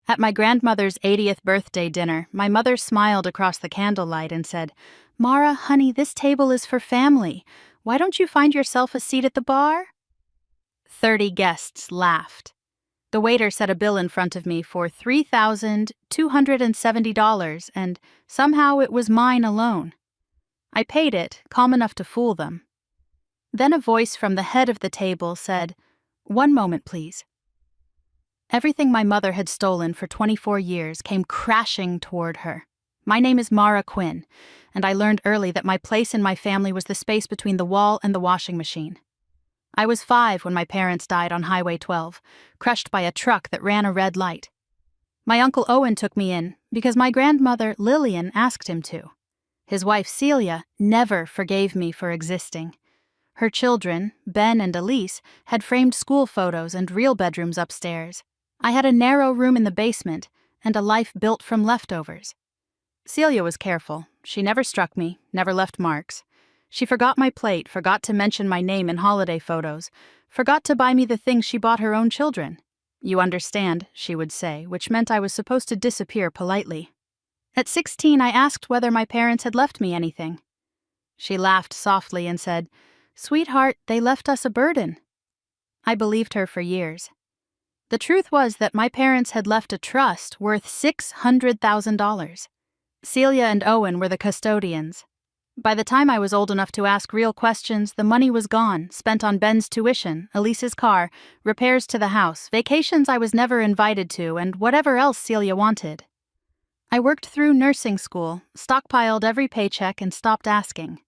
At my grandmother's 80th birthday dinner, my mother smiled across the candlelight and said, "Mara, honey, this table is for family. Why don't you find yourself a seat at the bar?" 30 guests laughed. The waiter set a bill in front of me for $3,270, and somehow it was mine alone. I paid it, calm enough to fool them. Then a voice from the head of the table said, "One moment, please." Everything my mother had stolen for 24 years came crashing toward her. My name is Mara Quinn, and I learned early that my place in my family was the space between the wall and the washing machine. I was 5 when my parents died on Highway 12, crushed by a truck that ran a red light. My Uncle Owen took me in because my grandmother, Lillian, asked him to. His wife, Celia, never forgave me for existing. Her children, Ben and Elise, had framed school photos and real bedrooms upstairs. I had a narrow room in the basement and a life built from leftovers. Celia was careful. She never struck me, never left marks. She forgot my plate, forgot to mention my name in holiday photos, forgot to buy me the things she bought her own children. "You understand," she would say, which meant I was supposed to disappear politely. At 16, I asked whether my parents had left me anything. She laughed softly and said, "Sweetheart, they left us a burden." I believed her for years. The truth was that my parents had left a trust worth $600,000. Celia and Owen were the custodians. By the time I was old enough to ask real questions, the money was gone, spent on Ben's tuition, Elise's car, repairs to the house, vacations I was never invited to, and whatever else Celia wanted. I worked through nursing school, stockpiled every paycheck, and stopped asking.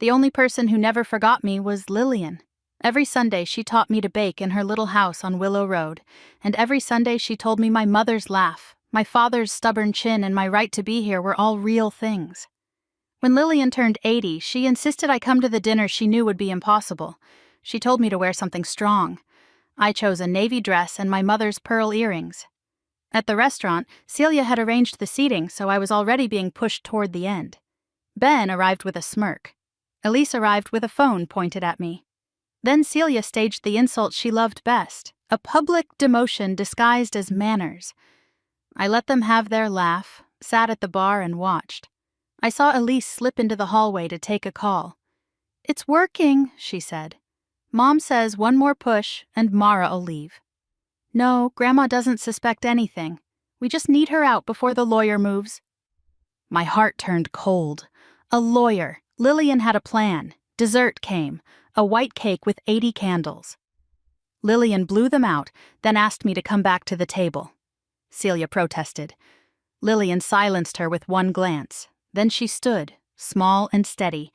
The only person who never forgot me was Lillian. Every Sunday she taught me to bake in her little house on Willow Road, and every Sunday she told me my mother's laugh, my father's stubborn chin, and my right to be here were all real things. When Lillian turned 80, she insisted I come to the dinner she knew would be impossible. She told me to wear something strong. I chose a navy dress and my mother's pearl earrings. At the restaurant, Celia had arranged the seating, so I was already being pushed toward the end. Ben arrived with a smirk. Elise arrived with a phone pointed at me. Then Celia staged the insult she loved best, a public demotion disguised as manners. I let them have their laugh, sat at the bar and watched. I saw Elise slip into the hallway to take a call. "It's working," she said. "Mom says one more push and Mara'll leave." "No, Grandma doesn't suspect anything. We just need her out before the lawyer moves." My heart turned cold. A lawyer. Lillian had a plan. Dessert came. A white cake with 80 candles. Lillian blew them out, then asked me to come back to the table. Celia protested. Lillian silenced her with one glance. Then she stood, small and steady,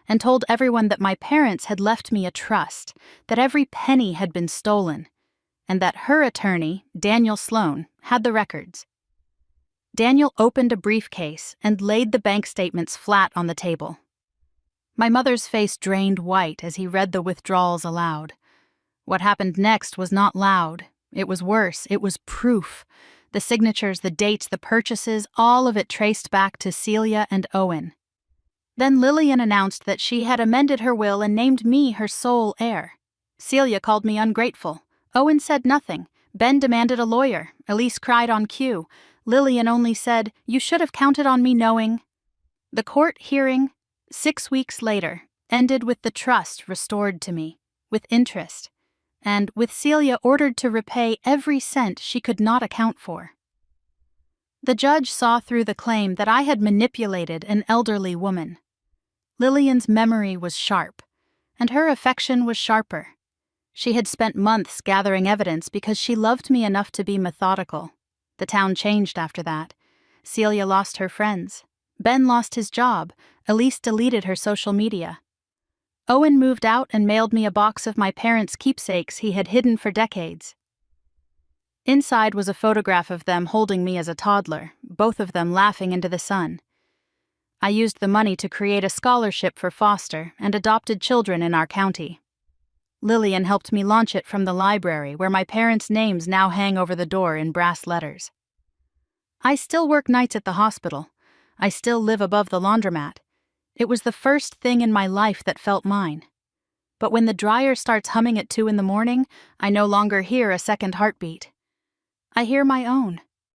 and told everyone that my parents had left me a trust, that every penny had been stolen, and that her attorney, Daniel Sloan, had the records. Daniel opened a briefcase and laid the bank statements flat on the table. My mother's face drained white as he read the withdrawals aloud. What happened next was not loud. It was worse. It was proof. The signatures, the dates, the purchases, all of it traced back to Celia and Owen. Then Lillian announced that she had amended her will and named me her sole heir. Celia called me ungrateful. Owen said nothing. Ben demanded a lawyer. Elise cried on cue. Lillian only said, "You should have counted on me knowing." The court hearing, 6 weeks later, ended with the trust restored to me, with interest, and with Celia ordered to repay every cent she could not account for. The judge saw through the claim that I had manipulated an elderly woman. Lillian's memory was sharp, and her affection was sharper. She had spent months gathering evidence because she loved me enough to be methodical. The town changed after that. Celia lost her friends. Ben lost his job. Elise deleted her social media. Owen moved out and mailed me a box of my parents' keepsakes he had hidden for decades. Inside was a photograph of them holding me as a toddler, both of them laughing into the sun. I used the money to create a scholarship for foster and adopted children in our county. Lillian helped me launch it from the library, where my parents' names now hang over the door in brass letters. I still work nights at the hospital. I still live above the laundromat. It was the first thing in my life that felt mine. But when the dryer starts humming at 2 in the morning, I no longer hear a second heartbeat. I hear my own.